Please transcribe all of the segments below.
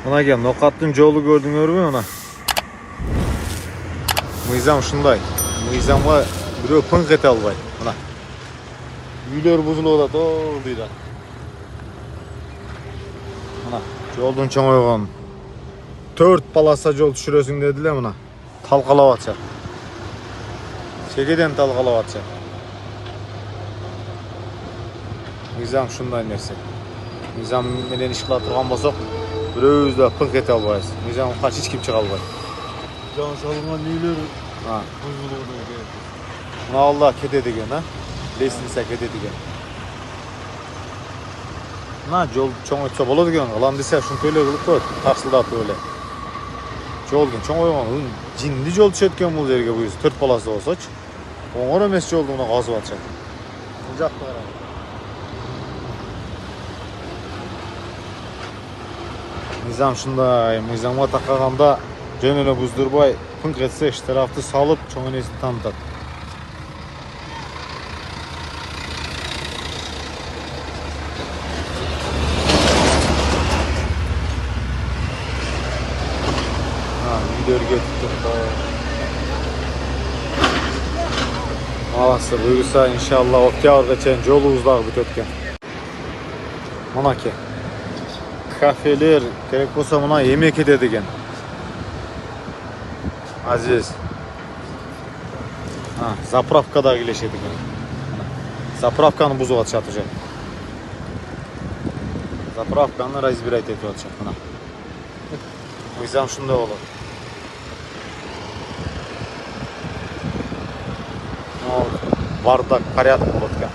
Mına gel, Nokat'ın jolu gördüңөрбү muna? Мыйзам ушундай. Мыйзамга бирөө пыңк эте албайт. Мына. Үйлөр бузулуп атат, о, дейт. Мына, жолдун чоңойгон 4 полоса жол түшүрөсүң дедиле мына. Талкалап атышат. Чегеден талкалап атышат. Мыйзам ушундай нерсе. Мыйзам менен иш кыла турган болсок, бирөөбүз да пыңк эте албайбыз. Мыйзамга каршы эч ким чыга албайт. Жаңы салынган үйлөр бузулуп атат. Мына алда кетет экен, лестница кетет экен. Мына жол чоңойтса болот экен, кылам десе ушинтип эле кылып коет, тарсылдатып эле. Жолдун чоңойгон, жинди жол түшөт экен бул жерге, бул 4 полоса болсочу. Оңор эмес жолду мына казып атышат. Бул жакта кара. Мыйзам ушундай, мыйзамга таккаганда жөн эле буздурбай, пыңк этсе штрафты салып, чоң энесин таанытат. Үйлөргө туттук. Аласы буюрса, иншалла, октябрга чейин жолубуз дагы бүтөт экен. Мынакей. Кафелер керек болсо мына эме кетет экен. Азиз. Заправкада келишет экен. Заправканы бузуп атышат уже. Заправканы разбирать этип атышат мына. Мыйзам ушундай болот. Бардак, порядок болот экен.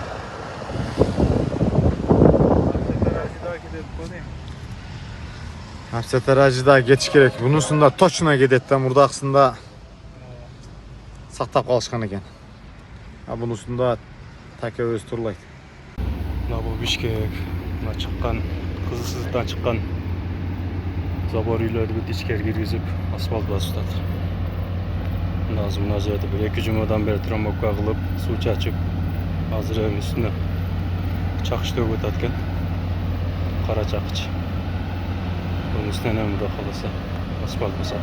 Автотаражыда кетиш керек. Бунусунда точно кетет да, мурдакысында сактап калышкан экен. Бунусунда таке өзү турлайт. Мына бул Бишкек, мына чыккан, Кызылсыздыктан чыккан забор үйлөрдү ичкери киргизип, асфальт басып атат. Азыр мына жерде бир 2 жумадан бери травмовка кылып, суу чачып, азыр эми үстүнө чакыч төгүп атат экен. Кара чакыч. Bunun üstüne ne Mudra kalırsa asfalt basat.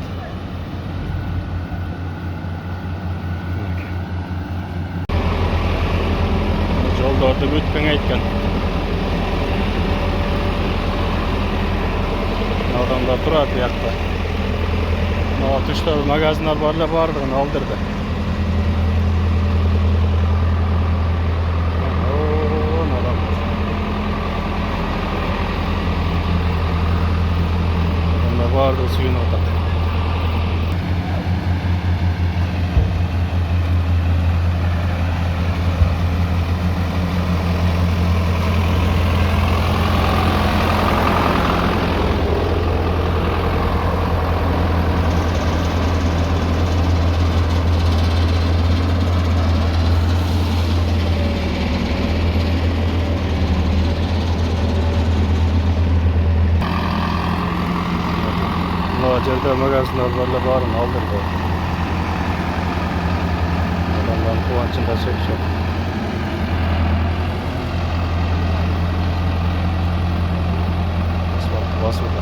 Yolda orada bütken aytken. Adamlar turardı yakta. Atışta magazinler vardı, aldırdı. Vardı suyun orada. Cerde magazinler varın aldırdı. Adamların kıvancında çekecek. Asfalt basmadı.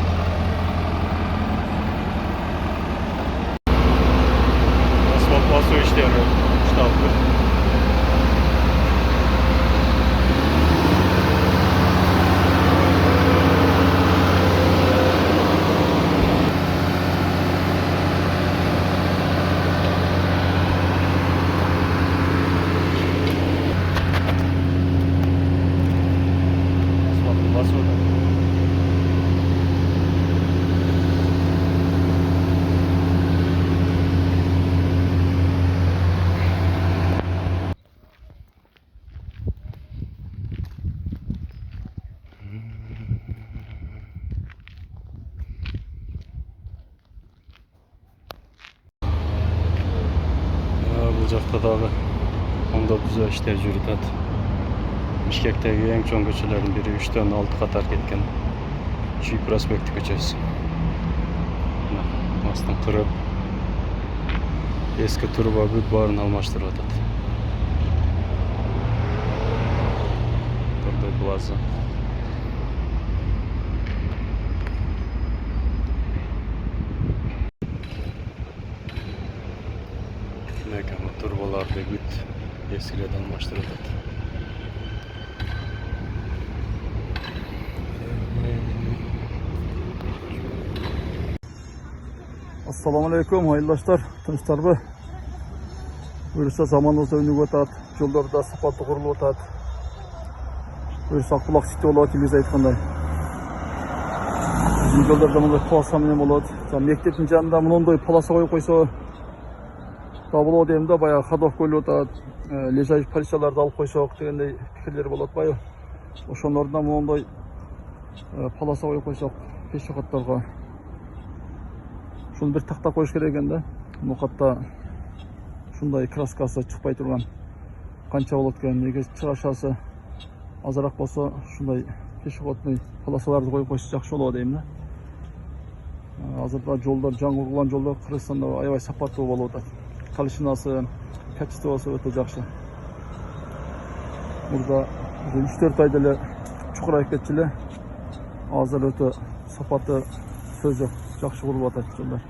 Asfalt basıyor işte yani. İşte altı. Bu жақта дағы онда бұза іштер жүріп. Бишкектегі ең чоң көшелердің бірі 3-тен 6 қатар кеткен Чүй проспекті көшесі. Астын қырып, ескі труба бүт барын алмаштырып атат. Тұрды плаза. Arabalarda güt eskilerden başladı. Assalamu alaikum, hayırlaşlar, tanışlarga. Buyursa zamanımızda önlük otat, yollarda sıfatlı kurulu otat. Buyursa kulak siti olarak ilgiz aytkanday. Bizim yollarda bunday palasa menen bolot. Mektepin janында мындай palasa koyup koysa, табыло дейм да, баягы ходов көлүп отат, лежачий полицияларды алып койсок дегендей пикирлер болот баягы. Ошонун ордуна мындай palasa коюп койсок пешеходдорго. Şunu bir takta koyuş керек экен да. Бул катта ушундай краскасы чыкпай турган канча болот экен, эге чыгашасы азыраак болсо ушундай пешеходный полосаларды коюп койсо жакшы болот дейм да. Азырда жолдор, жаңы курулган жолдор Кыргызстанда аябай сапаттуу болуп атат. Калышынасы, качествосу өтө жакшы. Мурда 3-4 айда эле чукурайып кетчү эле. Азыр өтө сапаты сөз жок, жакшы курулуп атат жолдор.